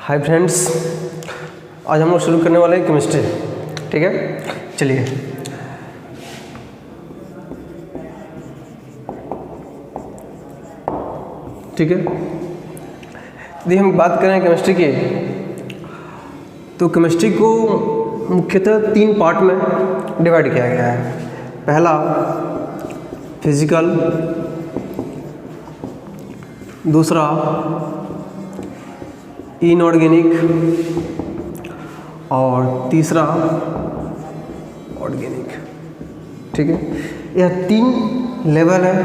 Hi friends, आज हम लोग शुरू करने वाले हैं केमिस्ट्री। ठीक है, चलिए। ठीक है, यदि हम बात करें केमिस्ट्री की, तो केमिस्ट्री को मुख्यतः 3 पार्ट में डिवाइड किया गया है। पहला फिजिकल, दूसरा इनऑर्गेनिक और तीसरा ऑर्गेनिक। ठीक है, यह 3 लेवल है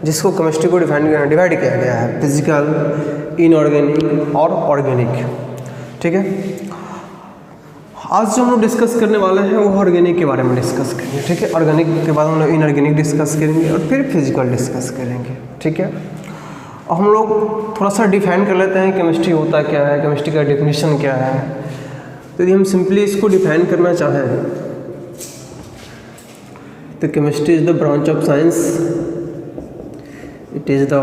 जिसको केमिस्ट्री को डिवाइड किया गया है, फिजिकल, इनऑर्गेनिक और ऑर्गेनिक। ठीक है, आज जो हम लोग डिस्कस करने वाले हैं वो ऑर्गेनिक के बारे में डिस्कस करेंगे। ठीक है, ऑर्गेनिक के बाद हम लोग इनऑर्गेनिक डिस्कस करेंगे और फिर फिजिकल डिस्कस करेंगे। ठीक है, हम लोग थोड़ा सा डिफाइन कर लेते हैं केमिस्ट्री होता क्या है, केमिस्ट्री का डेफिनेशन क्या है। तो यदि हम सिंपली इसको डिफाइन करना चाहें तो chemistry is the branch of science, it is the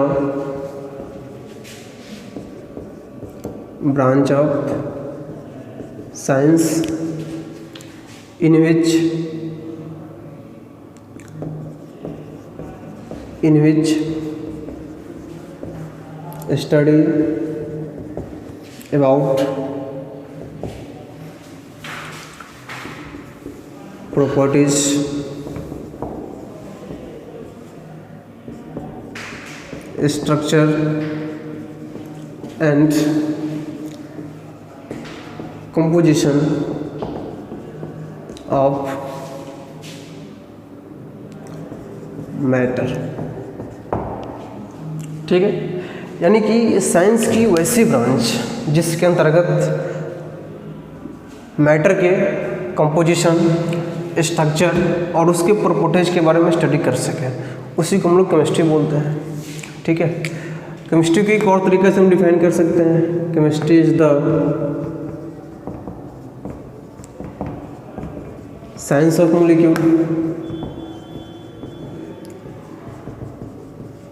branch of science in which study about properties structure and composition of matter. ठीक है, यानी कि साइंस की वैसी ब्रांच जिसके अंतर्गत मैटर के कंपोजिशन, स्ट्रक्चर और उसके प्रॉपर्टीज के बारे में स्टडी कर सके, उसी को हम लोग केमिस्ट्री बोलते हैं। ठीक है, केमिस्ट्री को एक और तरीके से हम डिफाइन कर सकते हैं, chemistry is the science of molecule,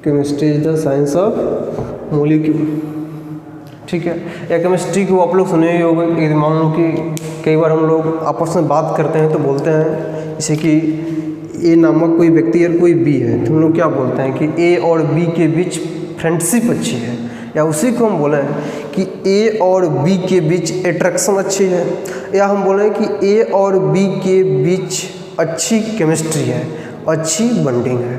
chemistry is the science of molecule. ठीक है, या केमिस्ट्री को आप लोग सुने ही होंगे, मान लो कि कई बार हम लोग आपस में बात करते हैं तो बोलते हैं जैसे कि ए नामक कोई व्यक्ति और कोई बी है, तो हम लोग क्या बोलते हैं कि ए और बी के बीच फ्रेंडशिप अच्छी है, या उसी को हम बोलें कि ए और बी के बीच अट्रैक्शन अच्छी है, या हम बोलें कि ए और बी के बीच अच्छी केमिस्ट्री है, अच्छी बॉन्डिंग है।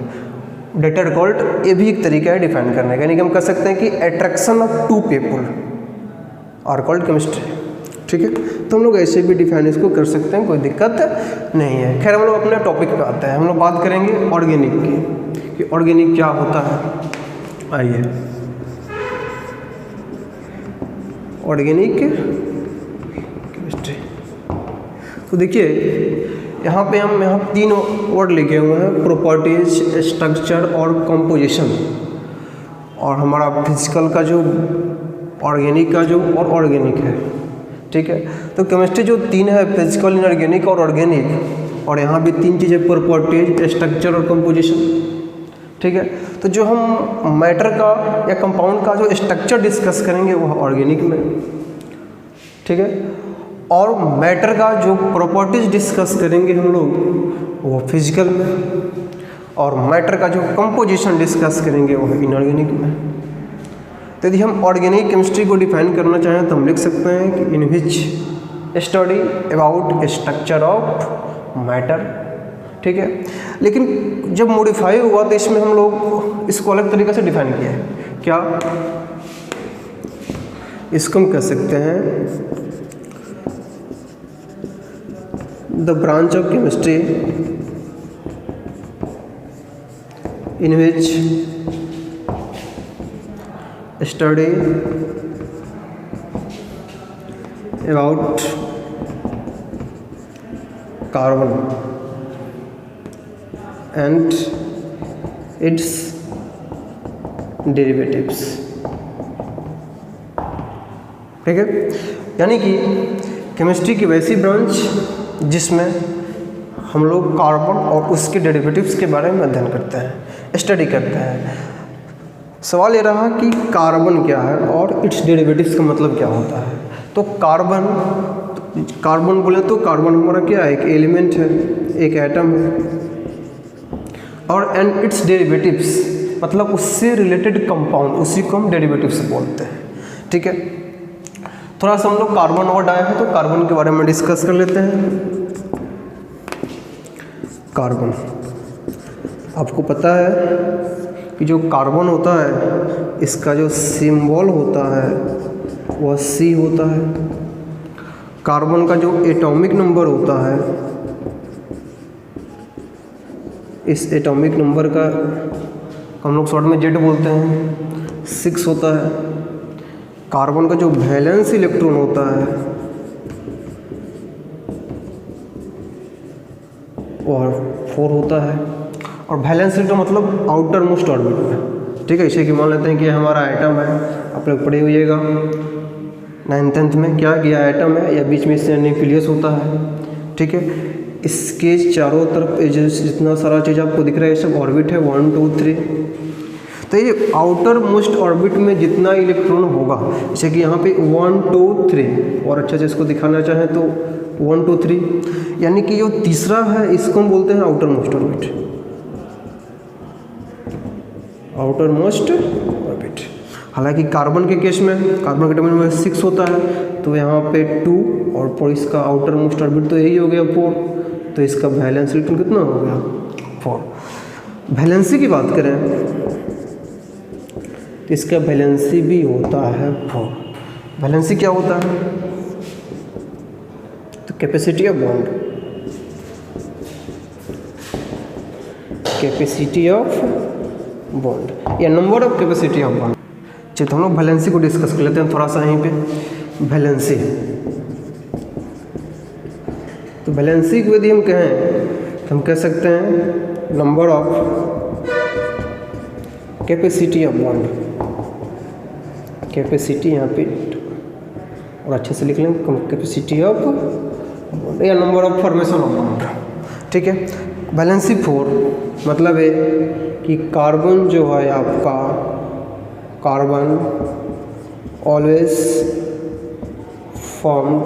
डेट आर कॉल्ड, ये भी एक तरीका है डिफाइन करने का, यानी कि हम कह सकते हैं कि attraction of 2 people are called chemistry. ठीक है, तो हम लोग ऐसे भी डिफाइन इसको कर सकते हैं, कोई दिक्कत नहीं है। खैर, हम लोग अपने टॉपिक पे आते हैं, हम लोग बात करेंगे ऑर्गेनिक की कि ऑर्गेनिक क्या होता है। आइए, ऑर्गेनिक केमिस्ट्री। तो देखिए यहाँ पे हम 3 वर्ड लिखे हुए हैं, प्रॉपर्टीज, स्ट्रक्चर और कंपोजिशन। और हमारा फिजिकल का जो, ऑर्गेनिक का जो और ऑर्गेनिक है। ठीक है, तो केमिस्ट्री जो 3 है, फिजिकल, इनऑर्गेनिक और ऑर्गेनिक, और यहाँ भी 3 चीज़ें, प्रॉपर्टीज, स्ट्रक्चर और कंपोजिशन। ठीक है, तो जो हम मैटर का या कंपाउंड का जो स्ट्रक्चर डिस्कस करेंगे वो ऑर्गेनिक में। ठीक है, और मैटर का जो प्रॉपर्टीज डिस्कस करेंगे हम लोग वो फिजिकल में, और मैटर का जो कंपोजिशन डिस्कस करेंगे वो इनऑर्गेनिक में। तो यदि हम ऑर्गेनिक केमिस्ट्री को डिफाइन करना चाहें तो हम लिख सकते हैं कि in which study about structure of matter. ठीक है, लेकिन जब मॉडिफाई हुआ तो इसमें हम लोग इसको अलग तरीके से डिफाइन किया है। क्या इसको हम कह सकते हैं the branch of chemistry in which study about carbon and its derivatives। ठीक है, यानी कि केमिस्ट्री की वैसी ब्रांच जिसमें हम लोग कार्बन और उसके डेरिवेटिव्स के बारे में अध्ययन करते हैं, स्टडी करते हैं। सवाल ये रहा कि कार्बन क्या है और इट्स डेरिवेटिव्स का मतलब क्या होता है। तो कार्बन बोले तो कार्बन हमारा क्या है, एक एलिमेंट है, एक एटम है, और एंड इट्स डेरिवेटिव्स मतलब उससे रिलेटेड कंपाउंड, उसी को हम डेरिवेटिव्स बोलते हैं। ठीक है, थोड़ा सा हम लोग कार्बन वर्ड आया है तो कार्बन के बारे में डिस्कस कर लेते हैं। कार्बन, आपको पता है कि जो कार्बन होता है इसका जो सिंबल होता है वह C होता है। कार्बन का जो एटॉमिक नंबर होता है, इस एटॉमिक नंबर का हम लोग शॉर्ट में Z बोलते हैं, 6 होता है। कार्बन का जो वैलेंस इलेक्ट्रॉन होता है और 4 होता है। और वैलेंस इलेक्ट्रॉन मतलब आउटर मोस्ट ऑर्बिट में। ठीक है, इसे कि मान लेते हैं कि हमारा एटम है, आप लोग पढ़े हुइएगा 9th में क्या किया, एटम है या बीच में इससे न्यूक्लियस होता है। ठीक है, इसके चारों तरफ जितना सारा चीज़ आपको दिख रहा है ये सब ऑर्बिट है, 1 2 3। तो ये आउटर मोस्ट ऑर्बिट में जितना इलेक्ट्रॉन होगा, जैसे कि यहाँ पे 1 2 3, और अच्छे से इसको दिखाना चाहें तो 1 2 3, यानी कि जो तीसरा है इसको हम बोलते हैं outer most orbit, outer most orbit. हालांकि कार्बन के केस में, कार्बन के टर्म में 6 होता है, तो यहाँ पे 2 और इसका आउटर मोस्ट ऑर्बिट तो यही हो गया 4, तो इसका वैलेंस इलेक्ट्रॉन कितना हो गया 4। वैलेंसी की बात करें तो इसका वैलेंसी भी होता है 4। वैलेंसी क्या होता है, तो capacity of bond, capacity of bond या number of capacity of bond. चलिए तो हम लोग वैलेंसी को डिस्कस कर लेते हैं थोड़ा सा यहीं पे। वैलेंसी, तो वैलेंसी को यदि हम कहें तो हम कह सकते हैं number of capacity of bond, capacity यहाँ पे और अच्छे से लिख लें कैपेसिटी ऑफ बॉन्ड या number of formation of bond. ठीक है, वैलेंसी 4 मतलब है कि कार्बन जो है आपका, carbon always form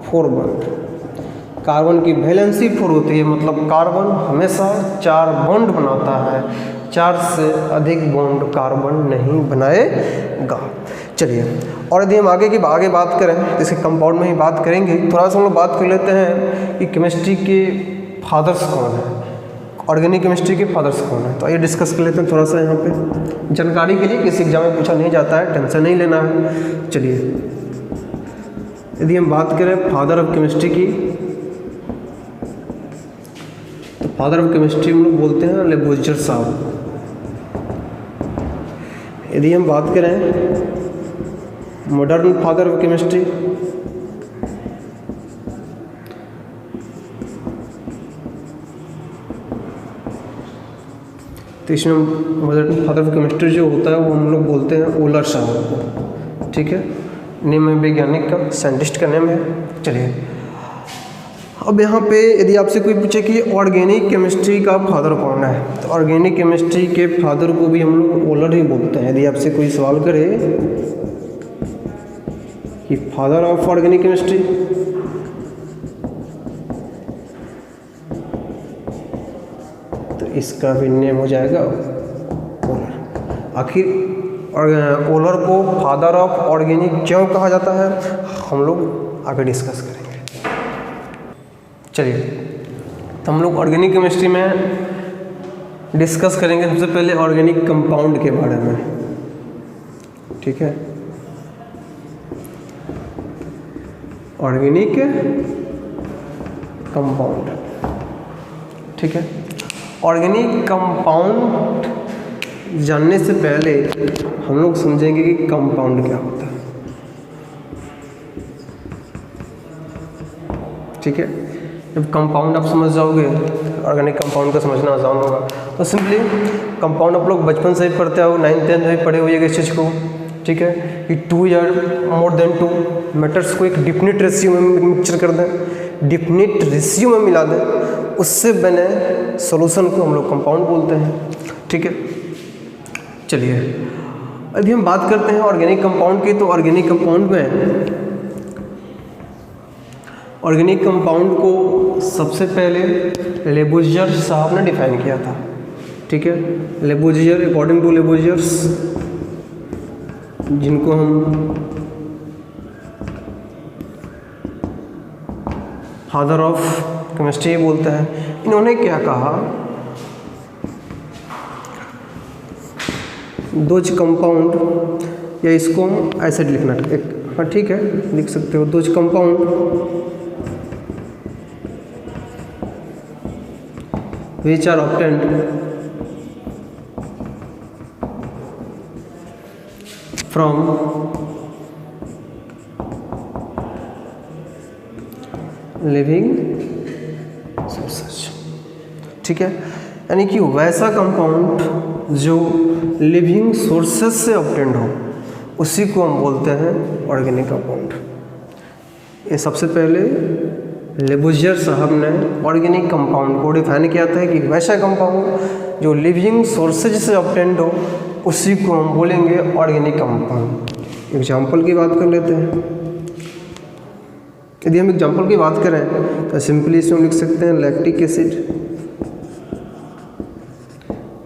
4 bond. Carbon की वैलेंसी 4 होती है, मतलब कार्बन हमेशा 4 बॉन्ड बनाता है, 4 से अधिक बॉन्ड कार्बन नहीं बनाएगा। चलिए, और यदि हम आगे बात करें तो इसके कंपाउंड में ही बात करेंगे। थोड़ा सा हम लोग बात कर लेते हैं कि केमिस्ट्री के फादर्स कौन है, ऑर्गेनिक केमिस्ट्री के फादर्स कौन है, तो आइए डिस्कस कर लेते हैं थोड़ा सा यहाँ पे जानकारी के लिए। किसी एग्जाम में पूछा नहीं जाता है, टेंशन नहीं लेना है। चलिए, यदि हम बात करें फादर ऑफ केमिस्ट्री की, तो फादर ऑफ केमिस्ट्री हम लोग बोलते हैं लेबोइजर साहब। यदि हम बात करें मॉडर्न फादर ऑफ केमिस्ट्री, तो इसमें मॉडर्न फादर ऑफ केमिस्ट्री जो होता है वो हम लोग बोलते हैं ओलर साहब को। ठीक है, नेम है वैज्ञानिक का, साइंटिस्ट का नेम है। चलिए, अब यहाँ पे यदि आपसे कोई पूछे कि ऑर्गेनिक केमिस्ट्री का फादर कौन है, तो ऑर्गेनिक केमिस्ट्री के फादर को भी हम लोग ओलर ही बोलते हैं। यदि आपसे कोई सवाल करे कि फादर ऑफ ऑर्गेनिक केमिस्ट्री, तो इसका भी नेम हो जाएगा ओलर। आखिर ओलर को फादर ऑफ ऑर्गेनिक क्यों कहा जाता है, हम लोग आगे डिस्कस करेंगे। चलिए, तो हम लोग ऑर्गेनिक केमिस्ट्री में डिस्कस करेंगे सबसे पहले ऑर्गेनिक कंपाउंड के बारे में। ठीक है, ऑर्गेनिक कंपाउंड। ठीक है, ऑर्गेनिक कंपाउंड जानने से पहले हम लोग समझेंगे कि कंपाउंड क्या होता है। ठीक है, जब कंपाउंड आप समझ जाओगे, ऑर्गेनिक कंपाउंड का समझना आसान होगा। तो सिंपली कंपाउंड आप लोग बचपन से ही पढ़ते हो, 9th 10th में पढ़े हुए इस चीज़ को। ठीक है, कि 2 या मोर देन 2 मेटल्स को एक डिफिनिट रेशियो में मिक्सचर कर दें, डिफिनिट रेशियो में मिला दें, उससे बने सॉल्यूशन को हम लोग कंपाउंड बोलते हैं। ठीक है, चलिए अभी हम बात करते हैं ऑर्गेनिक कंपाउंड की। तो ऑर्गेनिक कंपाउंड को सबसे पहले लेबुजियर साहब ने डिफाइन किया था। ठीक है, लेबुजियर, अकॉर्डिंग टू लेबुजियर्स, जिनको हम फादर ऑफ केमिस्ट्री बोलते हैं, इन्होंने क्या कहा, दोज कंपाउंड, या इसको हम ऐसे लिखना, हाँ ठीक है लिख सकते हो, those compound which are obtained from living sources. ठीक है, यानी कि वैसा कंपाउंड जो लिविंग सोर्सेज से ऑब्टेंड हो उसी को हम बोलते हैं ऑर्गेनिक कंपाउंड। ये सबसे पहले लेबुजियर साहब ने ऑर्गेनिक कंपाउंड को डिफाइन किया था कि वैसा कंपाउंड जो लिविंग सोर्सेज से ऑब्टेंड हो उसी को हम बोलेंगे ऑर्गेनिक कंपाउंड। एग्जाम्पल की बात कर लेते हैं। यदि हम एग्जाम्पल की बात करें तो सिंपली इसमें लिख सकते हैं lactic acid,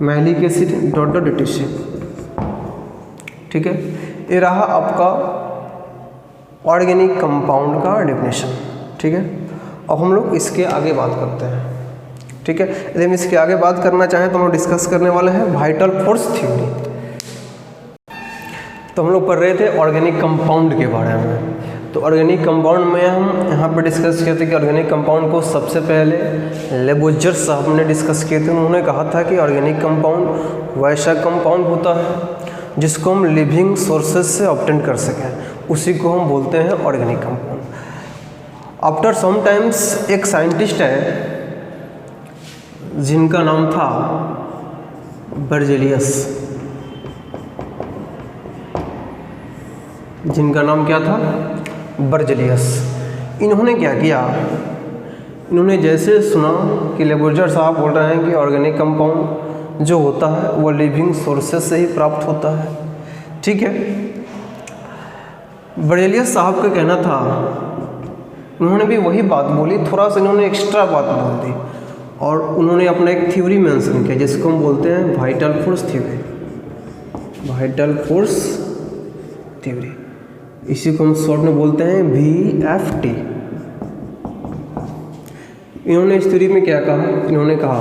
malic acid, dot dot etc। ठीक है, ये रहा आपका ऑर्गेनिक कंपाउंड का डेफिनेशन। ठीक है, अब हम लोग इसके आगे बात करते हैं। ठीक है, यदि हम इसके आगे बात करना चाहें तो हम लोग डिस्कस करने वाले हैं वाइटल फोर्स थ्योरी। तो हम लोग पढ़ रहे थे ऑर्गेनिक कंपाउंड के बारे में। तो ऑर्गेनिक कंपाउंड में हम यहाँ पर डिस्कस किए थे कि ऑर्गेनिक कंपाउंड को सबसे पहले लेबुजियर साहब ने डिस्कस किए थे। उन्होंने कहा था कि ऑर्गेनिक कंपाउंड वैसा कंपाउंड होता है जिसको हम लिविंग सोर्सेज से ऑब्टेन कर सकें, उसी को हम बोलते हैं organic compound. After some times एक साइंटिस्ट है जिनका नाम था बर्जेलियस। जिनका नाम क्या था? बर्जेलियस। इन्होंने क्या किया, इन्होंने जैसे सुना कि लेबुजियर साहब बोल रहे हैं कि ऑर्गेनिक कंपाउंड जो होता है वो लिविंग सोर्सेज से ही प्राप्त होता है। ठीक है, बर्जेलियस साहब का कहना था, उन्होंने भी वही बात बोली, थोड़ा सा इन्होंने एक्स्ट्रा बात बोल दी और उन्होंने अपना एक थ्योरी मेंशन किया जिसको हम बोलते हैं vital force theory. Vital force theory, इसी को हम शॉर्ट में बोलते हैं VFT। इन्होंने इस थ्योरी में क्या कहा, इन्होंने कहा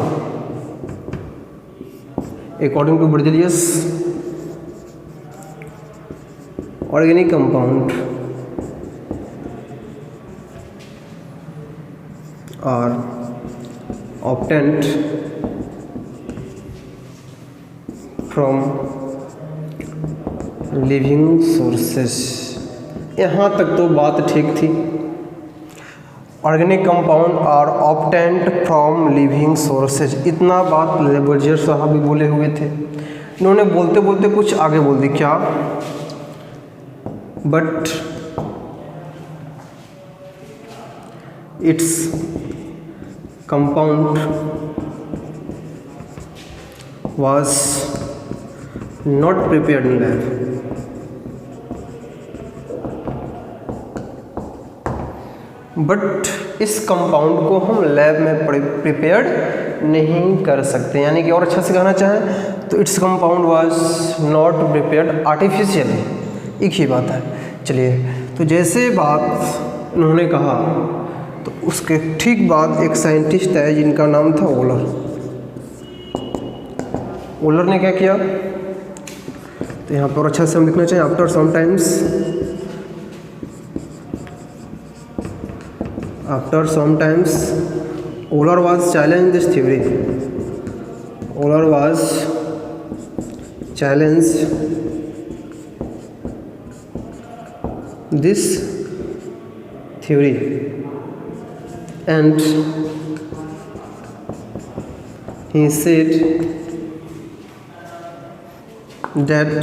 according to Berzelius organic compound are obtained from living sources। यहाँ तक तो बात ठीक थी। Organic compound are obtained from living sources, इतना बात लेबुजियर साहब भी बोले हुए थे। इन्होंने बोलते बोलते कुछ आगे बोल दी, क्या, but it's compound was not prepared in lab। But इस कंपाउंड को हम लैब में प्रिपेयर्ड नहीं कर सकते, यानी कि और अच्छा से कहना चाहें तो its compound was not prepared artificially. एक ही बात है। चलिए, तो जैसे बात उन्होंने कहा तो उसके ठीक बाद एक साइंटिस्ट है जिनका नाम था ओलर। ओलर ने क्या किया, तो यहाँ पर अच्छा से हम लिखना चाहिए, after some times Wohler was challenge this theory. Wohler was challenge this theory and he said that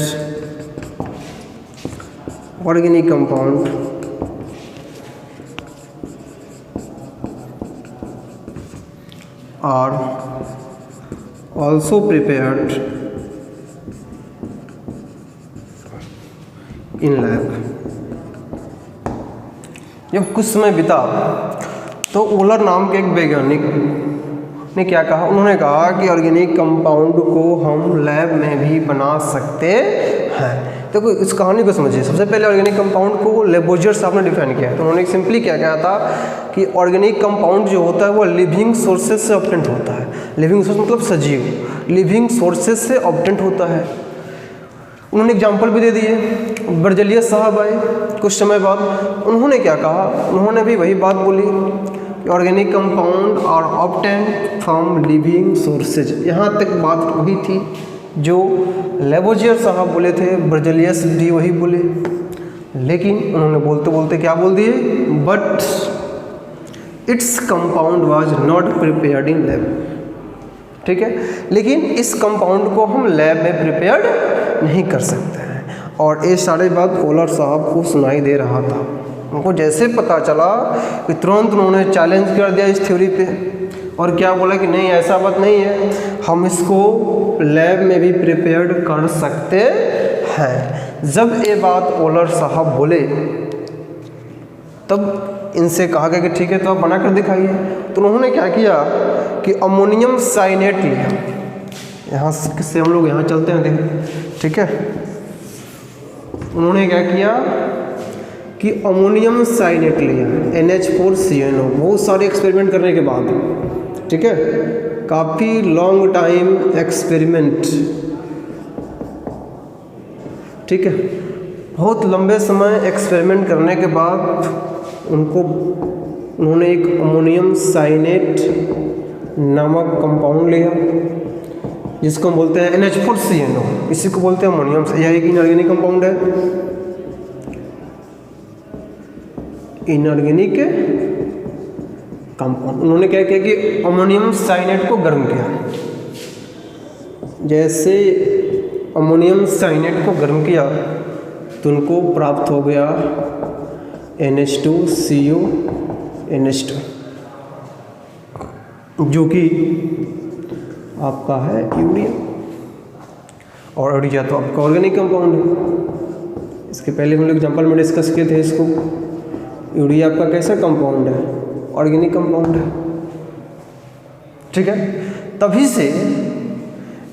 organic compound are also prepared in lab. जब कुछ समय बीता तो ओलर नाम के एक वैज्ञानिक ने क्या कहा, उन्होंने कहा कि ऑर्गेनिक कंपाउंड को हम लैब में भी बना सकते हैं। देखो इस कहानी को समझिए। सबसे पहले ऑर्गेनिक कंपाउंड को लेबोजियर साहब ने डिफाइन किया है। तो उन्होंने सिंपली क्या कहा था कि ऑर्गेनिक कंपाउंड जो होता है वो लिविंग सोर्सेज से ऑब्टेंट होता है। लिविंग सोर्स मतलब सजीव, लिविंग सोर्सेज से ऑब्टेंट होता है। उन्होंने एग्जाम्पल भी दे दिए। बर्जेलियस साहब आए कुछ समय बाद, उन्होंने क्या कहा, उन्होंने भी वही बात बोली कि organic compound are obtained from living sources. यहाँ तक बात वही थी जो लेबोजियर साहब बोले थे, बर्जेलियस भी वही बोले, लेकिन उन्होंने बोलते बोलते क्या बोल दिए, but its compound was not prepared in lab. ठीक है, लेकिन इस कंपाउंड को हम लैब में प्रिपेयर्ड नहीं कर सकते हैं। और ये सारी बात ओलर साहब को सुनाई दे रहा था। उनको जैसे पता चला कि तुरंत उन्होंने चैलेंज कर दिया इस थ्योरी पे, और क्या बोला कि नहीं ऐसा बात नहीं है, हम इसको लैब में भी प्रिपेयर्ड कर सकते हैं। जब ये बात ओलर साहब बोले तब इनसे कहा गया कि ठीक है तो आप बना कर दिखाइए। तो उन्होंने क्या किया कि अमोनियम साइनेट लिया। यहाँ से हम लोग यहाँ चलते हैं देखिए, ठीक है। उन्होंने क्या किया कि अमोनियम साइनेट लिया, NH4CnO। बहुत सारे एक्सपेरिमेंट करने के बाद, ठीक है, काफ़ी लॉन्ग टाइम एक्सपेरिमेंट, ठीक है, बहुत लंबे समय एक्सपेरिमेंट करने के बाद उन्होंने एक अमोनियम साइनेट नामक कंपाउंड लिया जिसको हम बोलते हैं NH4CnO। इसी को बोलते हैं अमोनियम। यह एक इनऑर्गेनिक कंपाउंड है, इनऑर्गेनिक कंपाउंड। उन्होंने क्या किया कि अमोनियम साइनेट को गर्म किया। जैसे अमोनियम साइनेट को गर्म किया तो उनको प्राप्त हो गया NH2CO NH2, जो कि आपका है यूरिया। और यूरिया तो आपका ऑर्गेनिक कंपाउंड है। इसके पहले हम लोग एग्जाम्पल में डिस्कस किए थे इसको। यूरिया आपका कैसा कंपाउंड है, ऑर्गेनिक कंपाउंड है, ठीक है। तभी से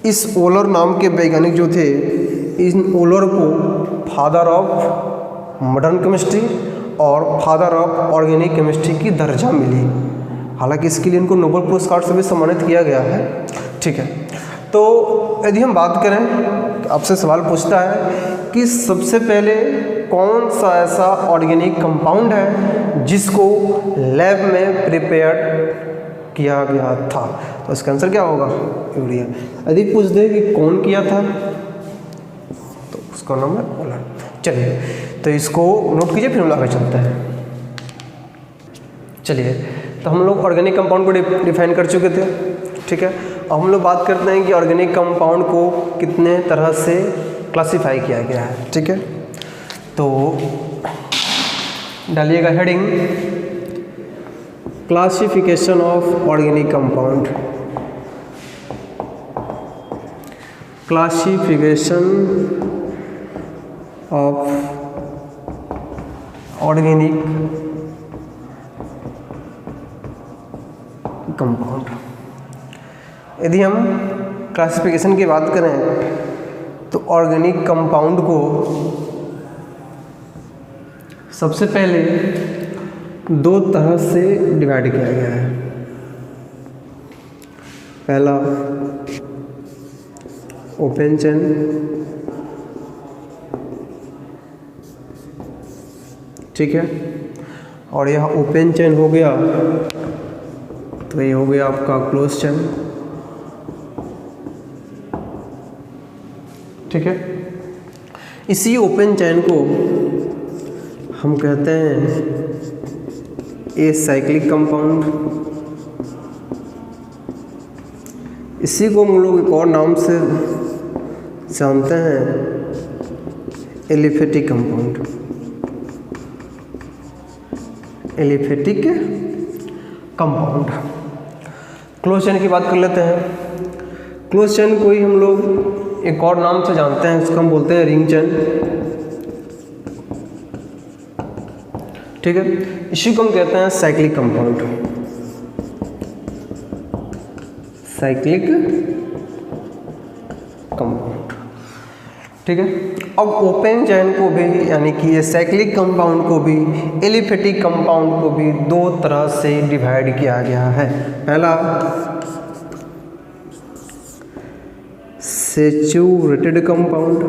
इस ओलर नाम के वैज्ञानिक जो थे, इन ओलर को फादर ऑफ मॉडर्न केमिस्ट्री और फादर ऑफ ऑर्गेनिक केमिस्ट्री की दर्जा मिली। हालांकि इसके लिए इनको नोबेल पुरस्कार से भी सम्मानित किया गया है, ठीक है। तो यदि हम बात करें, आपसे सवाल पूछता है कि सबसे पहले कौन सा ऐसा ऑर्गेनिक कंपाउंड है जिसको लैब में प्रिपेयर किया गया था, तो इसका आंसर क्या होगा, यूरिया। यदि पूछ दे कि कौन किया था तो उसका नाम है ओलर। चलिए तो इसको नोट कीजिए, फिर हम आगे चलते हैं। चलिए तो हम लोग ऑर्गेनिक कंपाउंड को डिफाइन कर चुके थे, ठीक है। अब हम लोग बात करते हैं कि ऑर्गेनिक कंपाउंड को कितने तरह से क्लासिफाई किया गया है, ठीक है। तो डालिएगा heading, classification of organic compound. Classification of organic compound. यदि हम क्लासिफिकेशन की बात करें तो ऑर्गेनिक कंपाउंड को सबसे पहले दो तरह से डिवाइड किया गया है। पहला ओपन चेन, ठीक है, और यह ओपन चेन हो गया तो ये हो गया आपका क्लोज चेन, ठीक है। इसी ओपन चेन को हम कहते हैं एसाइक्लिक कंपाउंड। इसी को हम लोग एक और नाम से जानते हैं, aliphatic compound. Aliphatic compound. Close chain की बात कर लेते हैं। क्लोज चेन को ही हम लोग एक और नाम से जानते हैं, इसको हम बोलते हैं रिंग चेन। ठीक है, इसी को हम कहते हैं साइक्लिक कंपाउंड, साइक्लिक कंपाउंड। ठीक है, अब ओपन चेन को भी यानी कि ये साइक्लिक कंपाउंड को भी एलिफेटिक कंपाउंड को भी दो तरह से डिवाइड किया गया है। पहला सैचुरेटेड कंपाउंड,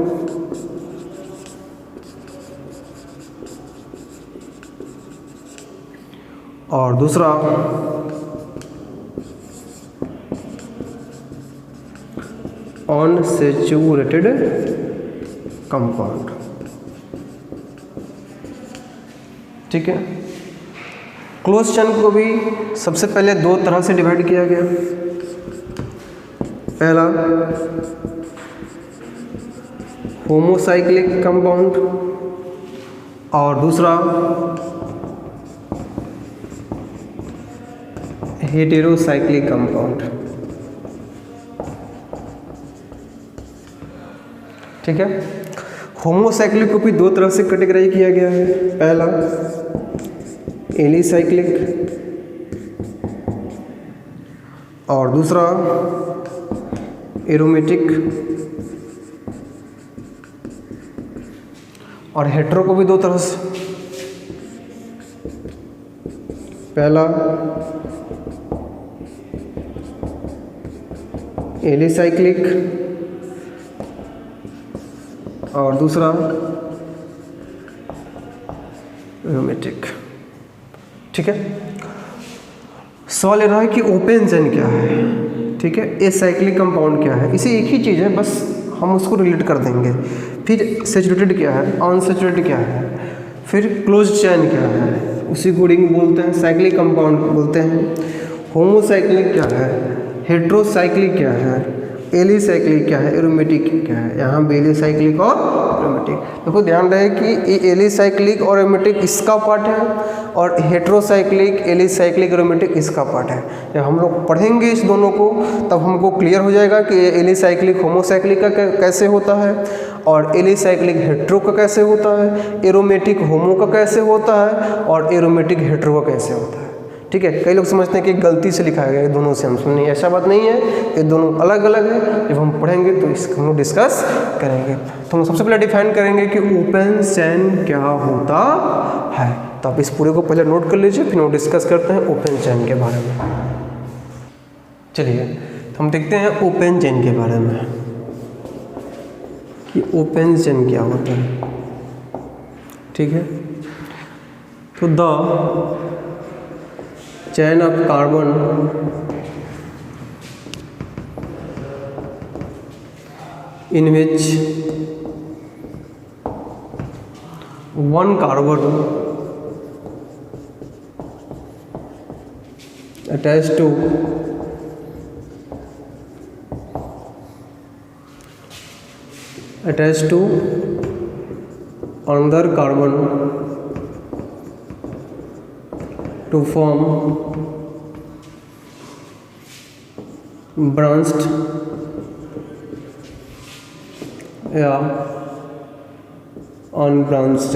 और दूसरा अनसैचुरेटेड कंपाउंड। ठीक है, क्लोज चेन को भी सबसे पहले दो तरह से डिवाइड किया गया। पहला होमोसाइक्लिक कंपाउंड और दूसरा हेटेरोसाइक्लिक कंपाउंड। ठीक है, होमोसाइक्लिक को भी दो तरह से कैटेगराइज किया गया है। पहला एलिसाइक्लिक और दूसरा एरोमेटिक, और हेटेरो को भी दो तरह से, पहला एलिसाइक्लिक और दूसरा एरोमेटिक। ठीक है, सवाल ये रहा है कि ओपन चेन क्या है। ठीक है, एसाइक्लिक कंपाउंड क्या है, इसे एक ही चीज़ है, बस हम उसको रिलेट कर देंगे। फिर सैचुरेटेड क्या है, अनसैचुरेटेड क्या है, फिर क्लोज चेन क्या है, उसी को रिंग बोलते हैं, साइक्लिक कंपाउंड बोलते हैं। होमोसाइक्लिक क्या है, हेटेरोसाइक्लिक क्या है, एलिसाइक्लिक क्या है, एरोमेटिक क्या है। यहाँ भी एलिसाइक्लिक और एरोमेटिक, देखो ध्यान रहे कि ये एलिसाइक्लिक और एरोमेटिक इसका पार्ट है और हेटेरोसाइक्लिक, एलिसाइक्लिक, एरोमेटिक इसका पार्ट है। जब हम लोग पढ़ेंगे इस दोनों को तब हमको क्लियर हो जाएगा कि एलिसाइक्लिक होमोसाइक्लिक का कैसे होता है और एलिसाइक्लिक हेटेरो का कैसे होता है, एरोमेटिक होमो का कैसे होता है और एरोमेटिक हेटेरो का कैसे होता है। ठीक है, कई लोग समझते हैं कि गलती से लिखा गया है दोनों से, हम सुनिए ऐसा बात नहीं है, ये दोनों अलग अलग है। जब हम पढ़ेंगे तो इसको हम लोग डिस्कस करेंगे। तो हम सबसे पहले डिफाइन करेंगे कि ओपन चेन क्या होता है। तो आप इस पूरे को पहले नोट कर लीजिए, फिर हम डिस्कस करते हैं ओपन चेन के बारे में। चलिए तो हम देखते हैं ओपन चेन के बारे में कि ओपन चेन क्या होता है। ठीक है, तो the chain of carbon in which one carbon attached to another carbon to form branched या unbranched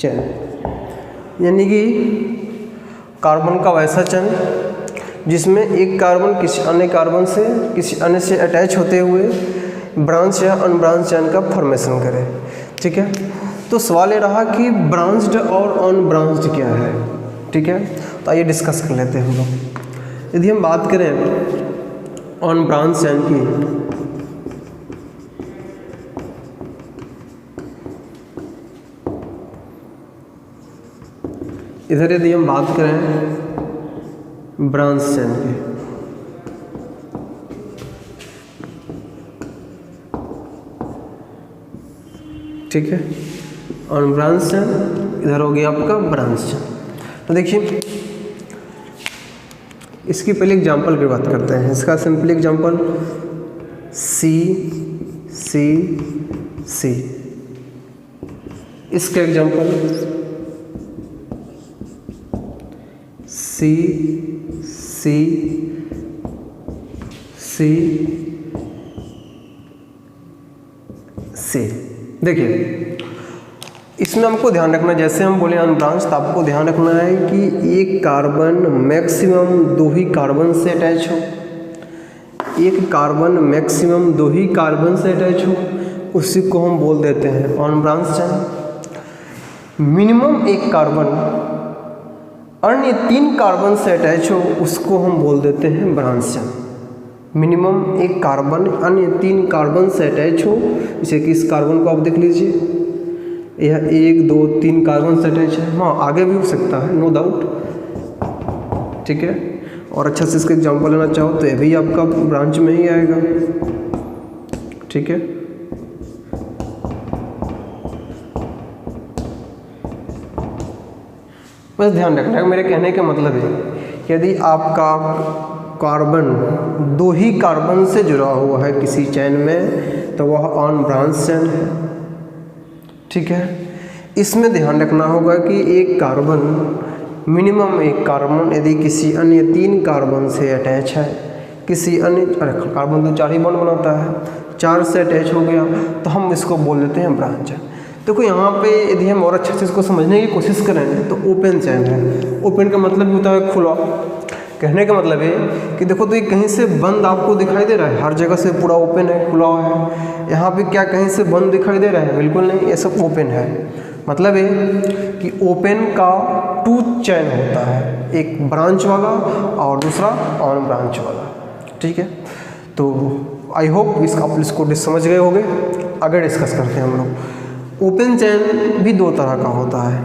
चेन, यानी कि कार्बन का वैसा चेन जिसमें एक कार्बन किसी अन्य कार्बन से किसी अन्य से अटैच होते हुए ब्रांच या अनब्रांच चेन का फॉर्मेशन करे। ठीक है, तो सवाल ये रहा कि ब्रांच्ड और अनब्रांच्ड क्या है। ठीक है, तो आइए डिस्कस कर लेते हैं हम लोग। यदि हम बात करें अनब्रांच चेन की, इधर यदि हम बात करें ब्रांच चेन की, ठीक है, अनब्रांच चेन, इधर हो गया आपका ब्रांच चेन। तो देखिए इसकी पहले एग्जांपल की बात करते हैं। इसका सिंपल एग्जांपल सी सी सी, इसका एग्जांपल सी सी सी से। देखिए इसमें हमको ध्यान रखना, जैसे हम बोले अनब्रांच, तो आपको ध्यान रखना है कि एक कार्बन मैक्सिमम 2 ही कार्बन से अटैच हो, एक कार्बन मैक्सिमम 2 ही कार्बन से अटैच हो, उसी को हम बोल देते हैं अनब्रांच चेन। मिनिमम एक कार्बन अन्य 3 कार्बन से अटैच हो, उसको हम बोल देते हैं ब्रांच चेन। मिनिमम एक कार्बन अन्य 3 कार्बन से अटैच हो, जैसे कि इस कार्बन को आप देख लीजिए, यह 1 2 3 कार्बन से अटैच है। हाँ आगे भी हो सकता है, नो डाउट, ठीक है। और अच्छा से इसका एग्जांपल लेना चाहो तो यह भी आपका ब्रांच में ही आएगा, ठीक है। बस ध्यान रखना है, मेरे कहने का मतलब है यदि आपका कार्बन 2 ही कार्बन से जुड़ा हुआ है किसी चैन में, तो वह अनब्रांच चैन है, ठीक है। इसमें ध्यान रखना होगा कि एक कार्बन, मिनिमम एक कार्बन यदि किसी अन्य 3 कार्बन से अटैच है, किसी अन्य कार्बन तो 4 ही बॉन्ड बनाता है, 4 से अटैच हो गया तो हम इसको बोल देते हैं ब्रांच चैन। देखो यहाँ पे यदि हम और अच्छे से इसको समझने की कोशिश करें तो ओपन चैन है। ओपन का मतलब होता है खुला। कहने का मतलब है कि देखो तो ये कहीं से बंद आपको दिखाई दे रहा है, हर जगह से पूरा ओपन है, खुला है। यहाँ पे क्या कहीं से बंद दिखाई दे रहा है? बिल्कुल नहीं, ये सब ओपन है। मतलब है कि ओपन का 2 चैन होता है, एक ब्रांच वाला और दूसरा ऑन ब्रांच वाला, ठीक है। तो आई होप आप इसको समझ गए होंगे। आगे डिस्कस करते हैं हम लोग। ओपन चैन भी 2 तरह का होता है,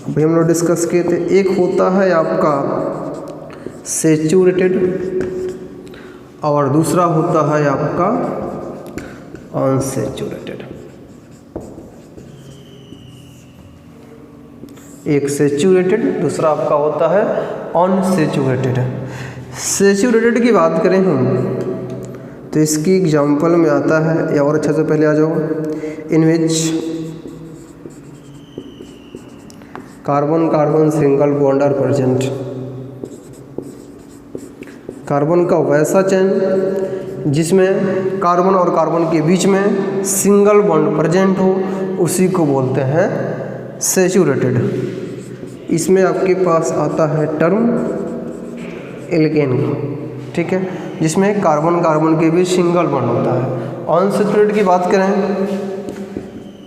अभी हम लोग डिस्कस किए थे। एक होता है आपका सैचुरेटेड और दूसरा होता है आपका अनसैचुरेटेड। एक सैचुरेटेड, दूसरा आपका होता है अनसैचुरेटेड। सैचुरेटेड की बात करें हम तो इसकी एग्जांपल में आता है, या और अच्छा से पहले आ जाओ, in which carbon carbon single bond are present. Carbon का वैसा चैन जिसमें कार्बन और कार्बन के बीच में सिंगल बॉन्ड प्रेजेंट हो, उसी को बोलते हैं सैचुरेटेड। इसमें आपके पास आता है टर्म एल्केन का, ठीक है, जिसमें कार्बन कार्बन के बीच सिंगल बॉन्ड होता है। अनसैचुरेटेड की बात करें,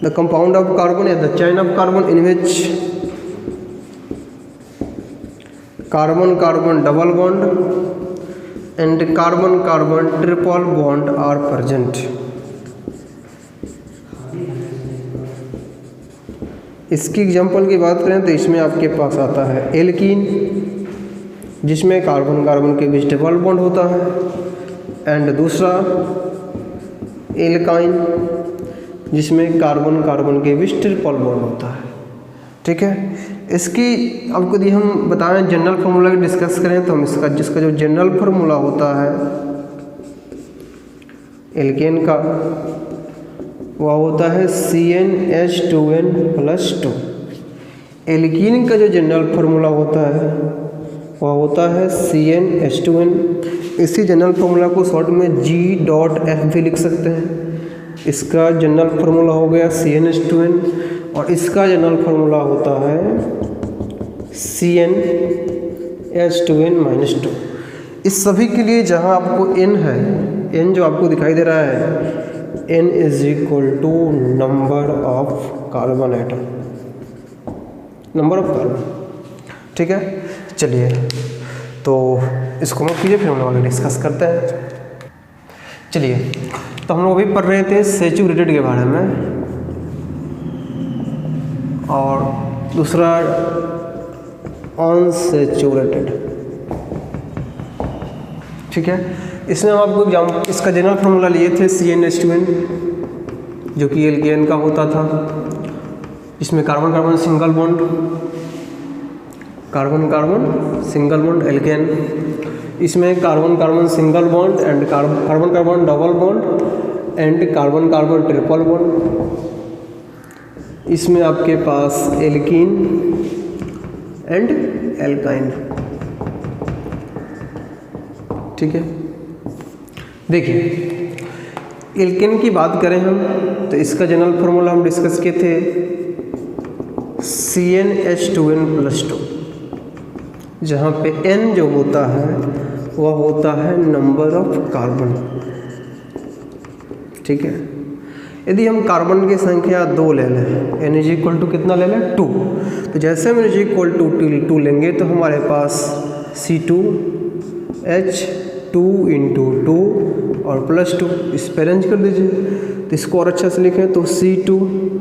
द कंपाउंड ऑफ कार्बन या the chain of carbon in which carbon carbon double bond and carbon carbon triple bond are present. इसकी एग्जांपल की बात करें तो इसमें आपके पास आता है एल्कीन, जिसमें कार्बन कार्बन के बीच डबल बॉन्ड होता है, एंड दूसरा एल्काइन, जिसमें कार्बन कार्बन के बीच ट्रिपल बॉन्ड होता है, ठीक है। इसकी आपको यदि हम बताएं जनरल फार्मूला की डिस्कस करें तो हम जिसका जो जनरल फार्मूला होता है एल्केन का, वह होता है CnH2n+2। एल्कीन का जो जनरल फार्मूला होता है वह होता है CnH2n। इसी जनरल फार्मूला को शॉर्ट में G.F भी लिख सकते हैं। इसका जनरल फार्मूला हो गया CnH2n और इसका जनरल फार्मूला होता है CnH2n-2। इस सभी के लिए जहां आपको n है, n जो आपको दिखाई दे रहा है, n = number of carbon atom, number of carbon, ठीक है। चलिए तो इसको मत कीजिए, फिर हम लोग आगे डिस्कस करते हैं। चलिए तो हम लोग अभी पढ़ रहे थे सैचुरेटेड के बारे में, और दूसरा अनसैचुरेटेड, ठीक है। इसमें हम आपको इसका जनरल फार्मूला लिए थे CnH2n, जो कि एल्केन का होता था, इसमें carbon carbon single bond, carbon carbon single bond alkane, इसमें carbon carbon single bond and carbon carbon double bond and carbon carbon triple bond. इसमें आपके पास एल्कीन एंड एल्काइन, ठीक है। देखिए एल्केन की बात करें हम तो इसका जनरल फार्मूला हम डिस्कस किए थे CnH2n+2, जहाँ पे n जो होता है वह होता है नंबर ऑफ कार्बन। ठीक है, यदि हम कार्बन की संख्या 2 ले लें, n इज इक्वल टू कितना ले लें 2, तो जैसे हम n इज इक्वल टू 2 लेंगे तो हमारे पास C2H2 × 2 और +2, इस पर अरेंज कर दीजिए। तो इसको और अच्छा से लिखें तो C2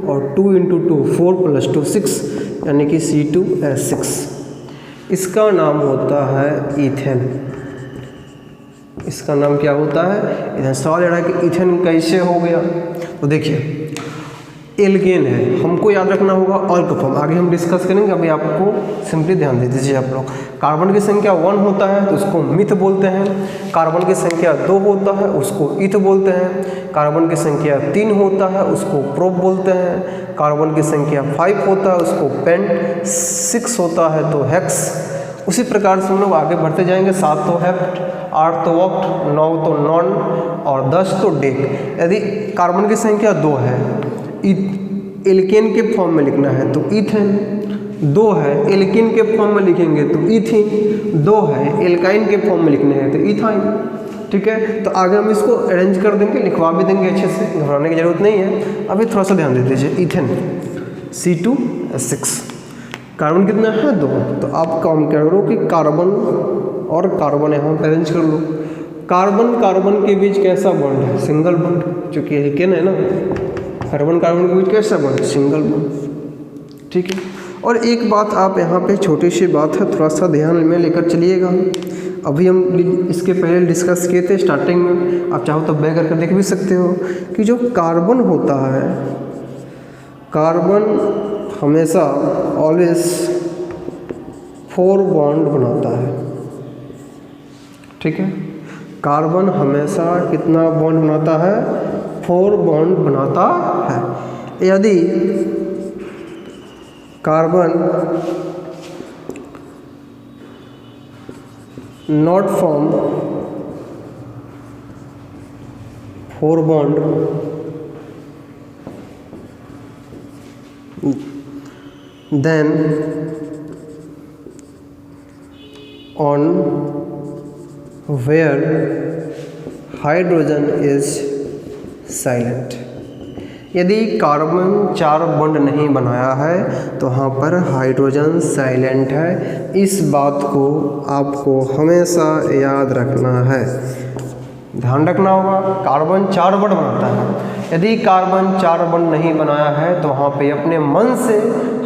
और 2 × 2 4 + 2 6, यानी कि C2H6। इसका नाम होता है ईथेन। इसका नाम क्या होता है? इधर सवाल ले रहा है कि ईथेन कैसे हो गया। तो देखिए एल्केन है, हमको याद रखना होगा अल्क फॉर्म, आगे हम डिस्कस करेंगे, अभी आपको सिंपली ध्यान दे दीजिए आप लोग। कार्बन की संख्या 1 होता है तो उसको मिथ बोलते हैं, कार्बन की संख्या 2 होता है उसको ईथ बोलते हैं, कार्बन की संख्या 3 होता है उसको प्रोप बोलते हैं, कार्बन की संख्या 5 होता है उसको पेंट, 6 होता है तो हेक्स। उसी प्रकार से हम लोग आगे बढ़ते जाएंगे, 7 तो हेप्ट, 8 तो ऑक्ट, 9 तो नॉन और 10 तो डेक। यदि कार्बन की संख्या 2 है, एल्केन के फॉर्म में लिखना है तो ईथेन, 2 है एल्केन के फॉर्म में लिखेंगे तो ईथीन, 2 है एल्काइन के फॉर्म में लिखने हैं तो ईथाइन। ठीक है, तो आगे हम इसको अरेंज कर देंगे, लिखवा भी देंगे अच्छे से, घबराने की जरूरत नहीं है। अभी थोड़ा सा ध्यान दे दीजिए, ईथेन C2H6, कार्बन कितना है 2, तो आप काम करो कि कार्बन और कार्बन यहाँ पर अरेंज कर लो। कार्बन कार्बन के बीच कैसा बॉन्ड है? सिंगल बॉन्ड, चूँकि एल्केन है ना, कार्बन कार्बन के बीच कैसा बॉन्ड? Single bond. ठीक है, और एक बात आप यहाँ पे छोटी सी बात है, थोड़ा सा ध्यान में लेकर चलिएगा। अभी हम इसके पहले डिस्कस किए थे स्टार्टिंग में, आप चाहो तो बैक करके देख भी सकते हो कि जो कार्बन होता है, कार्बन हमेशा ऑलवेज 4 बॉन्ड बनाता है। ठीक है, कार्बन हमेशा कितना बॉन्ड बनाता है? 4 बॉन्ड बनाता है। यदि carbon not form 4 bond, then on where hydrogen is silent, यदि कार्बन 4 बॉन्ड नहीं बनाया है तो वहाँ पर हाइड्रोजन साइलेंट है। इस बात को आपको हमेशा याद रखना है, ध्यान रखना होगा। कार्बन 4 बॉन्ड बनाता है, यदि कार्बन 4 बॉन्ड नहीं बनाया है तो वहाँ पे अपने मन से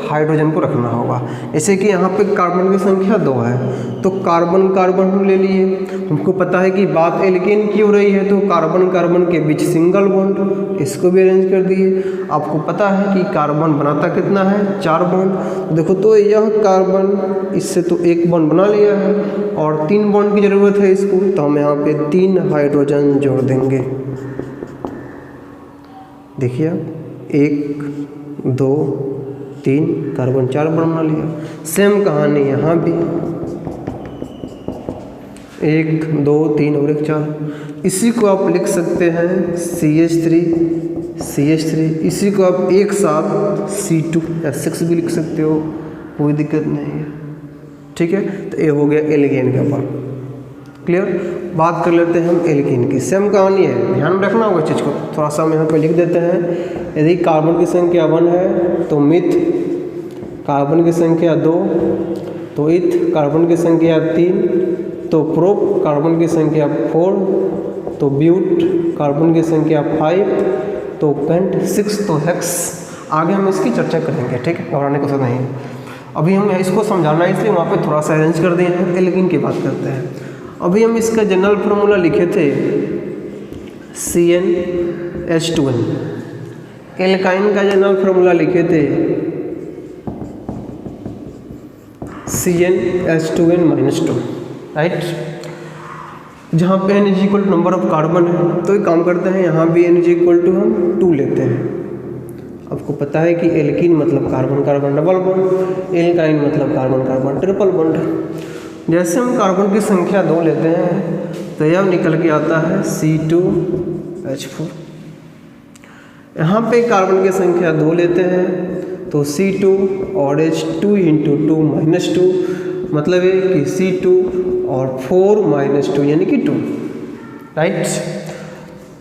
हाइड्रोजन को रखना होगा। जैसे कि यहाँ पे कार्बन की संख्या 2 है तो कार्बन कार्बन हम ले लिए, हमको पता है कि बात एल्केन की हो रही है तो कार्बन कार्बन के बीच सिंगल बॉन्ड, इसको भी अरेंज कर दिए। आपको पता है कि कार्बन बनाता कितना है? 4 बॉन्ड। देखो तो यह कार्बन इससे तो 1 बॉन्ड बना लिया है और 3 बॉन्ड की ज़रूरत है इसको, तो हम यहाँ पे 3 हाइड्रोजन जोड़ देंगे। देखिए 1 2 3, कार्बन 4 बॉन्ड बना लिया। सेम कहानी यहाँ भी, 1 2 3 और 1 4। इसी को आप लिख सकते हैं CH3, इसी को आप एक साथ C2H6 भी लिख सकते हो, कोई दिक्कत नहीं है। ठीक है, तो ये हो गया एल्केन का पार्ट। क्लियर। बात कर लेते हैं हम एल्केन की, सेम कहानी है, ध्यान रखना होगा चीज़ को। थोड़ा सा हम यहाँ पे लिख देते हैं। यदि कार्बन की संख्या 1 है तो मिथ, कार्बन की संख्या 2 तो इथ, कार्बन की संख्या 3 तो प्रोप, कार्बन की संख्या 4 तो ब्यूट, कार्बन की संख्या 5 तो पेंट, 6 तो हेक्स। आगे हम इसकी चर्चा करेंगे, ठीक है, घबराने को नहीं है। अभी हम इसको समझाना है इसलिए वहाँ पे थोड़ा सा अरेंज कर दिए हैं। एल्केन की बात करते हैं। अभी हम इसका जनरल फार्मूला लिखे थे CnH2n। एल्काइन का जनरल फार्मूला लिखे थे CnH2n-2, राइट। जहाँ पे n is equal to number of carbon है तो एक काम करते हैं, यहाँ भी n इज इक्वल टू हम 2 लेते हैं। आपको पता है कि एल्कीन मतलब carbon carbon double bond, alkyne मतलब कार्बन कार्बन ट्रिपल बॉन्ड। जैसे हम कार्बन की संख्या 2 लेते हैं तो यह निकल के आता है C2H4। यहाँ पे कार्बन की संख्या 2 लेते हैं तो C2 और H2 × 2 - 2 मतलब है कि C2 और 4 - 2 यानी कि 2, राइट।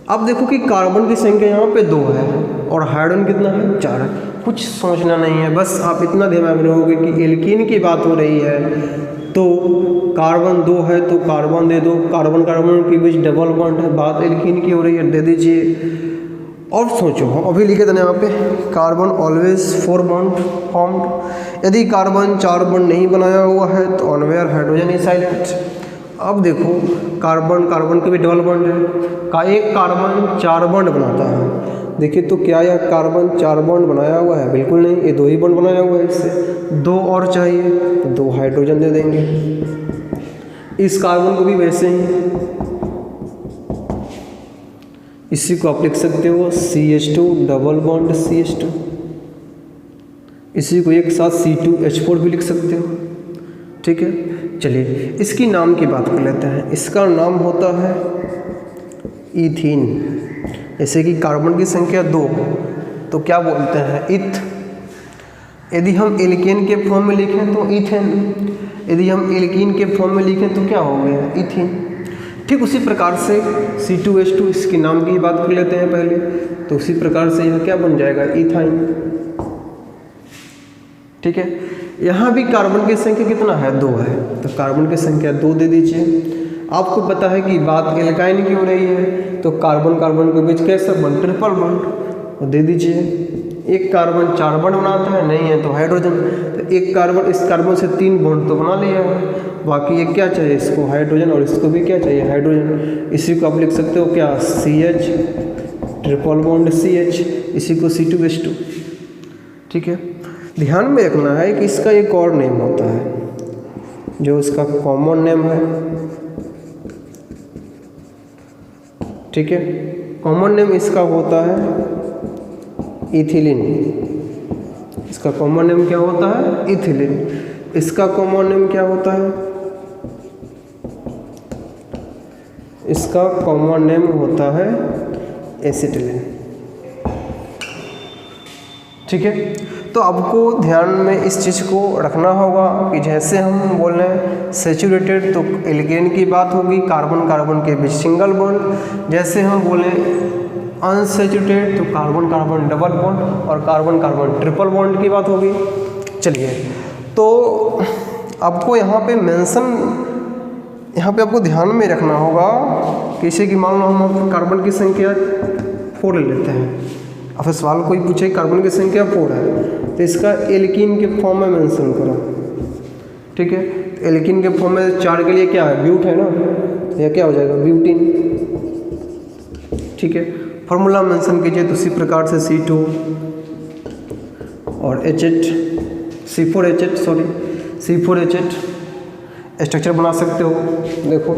अब देखो कि कार्बन की संख्या यहाँ पे 2 है और हाइड्रोजन कितना है 4 है। कुछ सोचना नहीं है, बस आप इतना ध्यान में रखोगे कि एल्कीन की बात हो रही है तो कार्बन 2 है तो कार्बन दे दो, कार्बन कार्बन के बीच डबल बॉन्ड है, बात एल्कीन की हो रही है, दे दीजिए। और सोचो, हम अभी लिखे थे यहाँ पे कार्बन ऑलवेज 4 बॉन्ड फॉर्म्ड, यदि कार्बन 4 बॉन्ड नहीं बनाया हुआ है तो अनवेयर हाइड्रोजन इज साइलेंट। अब देखो कार्बन कार्बन के भी डबल बॉन्ड है, एक कार्बन 4 बॉन्ड बनाता है। देखिए तो क्या यह कार्बन 4 बॉन्ड बनाया हुआ है? बिल्कुल नहीं, ये 2 ही बॉन्ड बनाया हुआ है। इससे 2 और चाहिए तो 2 हाइड्रोजन दे देंगे। इस कार्बन को भी वैसे ही, इसी को आप लिख सकते हो CH2 डबल बॉन्ड CH2, इसी को एक साथ C2H4 भी लिख सकते हो, ठीक है। चलिए इसकी नाम की बात कर लेते हैं। इसका नाम होता है ईथीन। जैसे कि कार्बन की संख्या 2 तो क्या बोलते हैं इथ। यदि हम एल्केन के फॉर्म में लिखें तो ईथेन, यदि हम एल्कीन के फॉर्म में लिखें तो क्या हो गया ईथीन। ठीक उसी प्रकार से C2H2 इसके नाम की बात कर लेते हैं पहले, तो उसी प्रकार से यह क्या बन जाएगा इथाइन, ठीक है। यहाँ भी कार्बन की संख्या कितना है 2 है तो कार्बन की संख्या 2 दे दीजिए। आपको पता है कि बात एल्काइन की हो रही है तो कार्बन कार्बन के बीच कैसा बॉन्ड, ट्रिपल बॉन्ड, दे दीजिए। एक कार्बन 4 बॉन्ड बनाता है, नहीं है तो हाइड्रोजन, तो एक कार्बन इस कार्बन से 3 बॉन्ड तो बना लिया है, बाकी एक क्या चाहिए इसको हाइड्रोजन और इसको भी क्या चाहिए हाइड्रोजन। इसी को आप लिख सकते हो क्या CH ट्रिपल बॉन्ड CH, इसी को C2H2, ठीक है। ध्यान में रखना है कि इसका एक और नेम होता है जो इसका कॉमन नेम है, ठीक है। कॉमन नेम इसका होता है इथिलीन। इसका कॉमन नेम क्या होता है इथिलीन। इसका कॉमन नेम क्या होता है, इसका कॉमन नेम होता है एसिटिलीन, ठीक है। तो आपको ध्यान में इस चीज़ को रखना होगा कि जैसे हम बोल रहे हैं सैचुरेटेड तो एल्केन की बात होगी, कार्बन कार्बन के बीच सिंगल बॉन्ड। जैसे हम बोले अनसैचुरेटेड तो कार्बन कार्बन डबल बॉन्ड और कार्बन कार्बन ट्रिपल बॉन्ड की बात होगी। चलिए तो आपको यहाँ पे मेंशन, यहाँ पे आपको ध्यान में रखना होगा जैसे कि मान लो हम कार्बन की संख्या 4 ले लेते हैं। अब सवाल कोई पूछे कार्बन की संख्या 4 है तो इसका एल्कीन के फॉर्म में मेंशन करो, ठीक है। तो एल्कीन के फॉर्म में 4 के लिए क्या है ब्यूट है ना, यह क्या हो जाएगा ब्यूटीन, ठीक है। फॉर्मूला मेंशन कीजिए तो इसी प्रकार से C2 और C4H8 स्ट्रक्चर बना सकते हो। देखो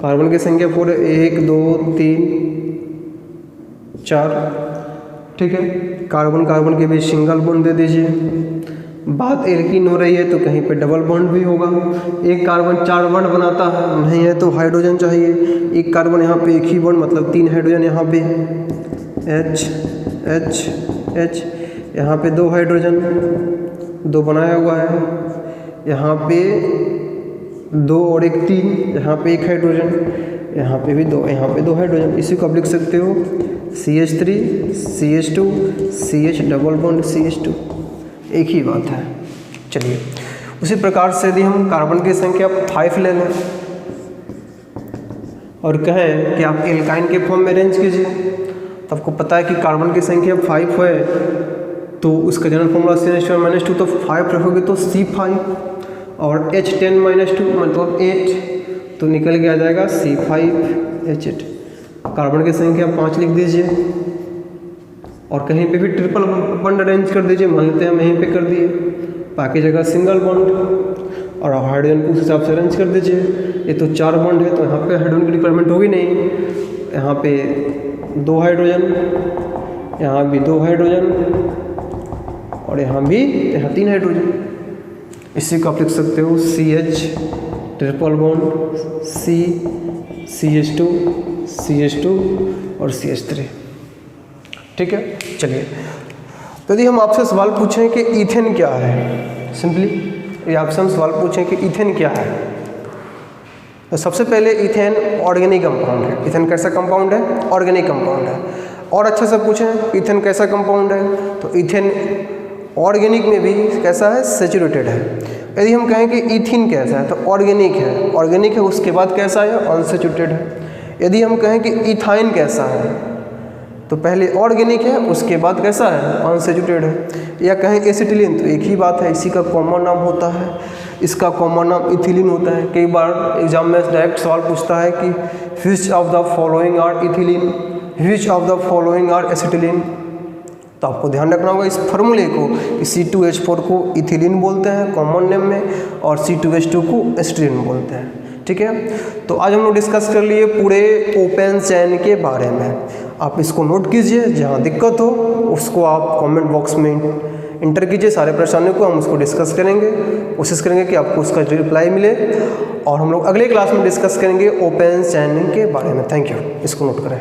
कार्बन की संख्या 4 है, 1 2 3 4, ठीक है। कार्बन कार्बन के बीच सिंगल बॉन्ड दे दीजिए। बात एल्कीन हो रही है तो कहीं पे डबल बॉन्ड भी होगा। एक कार्बन 4 बॉन्ड बनाता है, नहीं है तो हाइड्रोजन चाहिए। एक कार्बन यहाँ पे एक ही बॉन्ड मतलब 3 हाइड्रोजन, यहाँ पे H H H, यहाँ पे 2 हाइड्रोजन 2 बनाया हुआ है, यहाँ पे 2 और 1 3, यहाँ पे 1 हाइड्रोजन, यहाँ पे भी 2, यहाँ पे 2 हाइड्रोजन। इसी को आप लिख सकते हो CH3 CH2 CH double bond CH2, एक ही बात है। चलिए उसी प्रकार से यदि हम कार्बन की संख्या 5 ले लें और कहें कि आप एल्काइन के फॉर्म में अरेंज कीजिए, तो आपको पता है कि कार्बन की संख्या 5 है तो उसका जनरल फॉर्मूला CH2 -2, तो 5 रखोगे तो C5 और H10 - 2 मतलब 8, तो निकल के आ जाएगा C5H8। कार्बन की संख्या 5 लिख दीजिए और कहीं पे भी ट्रिपल बॉन्ड अरेंज कर दीजिए। मान लेते हैं हम यहीं पे कर दिए, बाकी जगह सिंगल बॉन्ड और हाइड्रोजन को उस हिसाब से अरेंज कर दीजिए। ये तो 4 बॉन्ड है तो यहाँ पे हाइड्रोजन की रिक्वायरमेंट होगी नहीं, यहाँ पे 2 हाइड्रोजन, यहाँ भी 2 हाइड्रोजन और यहाँ भी 3 हाइड्रोजन। इसी को आप लिख सकते हो CH triple bond CH2 CH2 और CH3, ठीक है, चलिए। तो यदि हम आपसे सवाल पूछें कि ईथेन क्या है, सिंपली ये आपसे हम सवाल पूछें कि ईथेन क्या है, तो सबसे पहले ईथेन ऑर्गेनिक कंपाउंड है। ईथेन कैसा कंपाउंड है? ऑर्गेनिक कंपाउंड है। और अच्छे से पूछें ईथेन कैसा कंपाउंड है, तो ईथेन ऑर्गेनिक में भी कैसा है? सैचुरेटेड है। यदि हम कहें कि ईथीन कैसा है, तो ऑर्गेनिक है। ऑर्गेनिक है उसके बाद कैसा है? अनसैचुरेटेड है। यदि हम कहें कि इथाइन कैसा है, तो पहले ऑर्गेनिक है उसके बाद कैसा है? अनसैचुरेटेड है। या कहें एसिटिलीन, तो एक ही बात है, इसी का कॉमन नाम होता है, इसका कॉमन नाम इथिलीन होता है। कई बार एग्जाम में डायरेक्ट सवाल पूछता है कि which of the following are ethylene, which of the following are acetylene. तो आपको ध्यान रखना होगा इस फॉर्मूले को कि C2H4 को इथिलीन बोलते हैं कॉमन नेम में, और C2H2 को एसिटिलीन बोलते हैं। ठीक है, तो आज हम लोग डिस्कस कर लिए पूरे ओपन चैन के बारे में। आप इसको नोट कीजिए, जहाँ दिक्कत हो उसको आप कमेंट बॉक्स में इंटर कीजिए, सारे परेशानियों को हम उसको डिस्कस करेंगे, कोशिश करेंगे कि आपको उसका रिप्लाई मिले। और हम लोग अगले क्लास में डिस्कस करेंगे ओपन चैन के बारे में। थैंक यू, इसको नोट करें।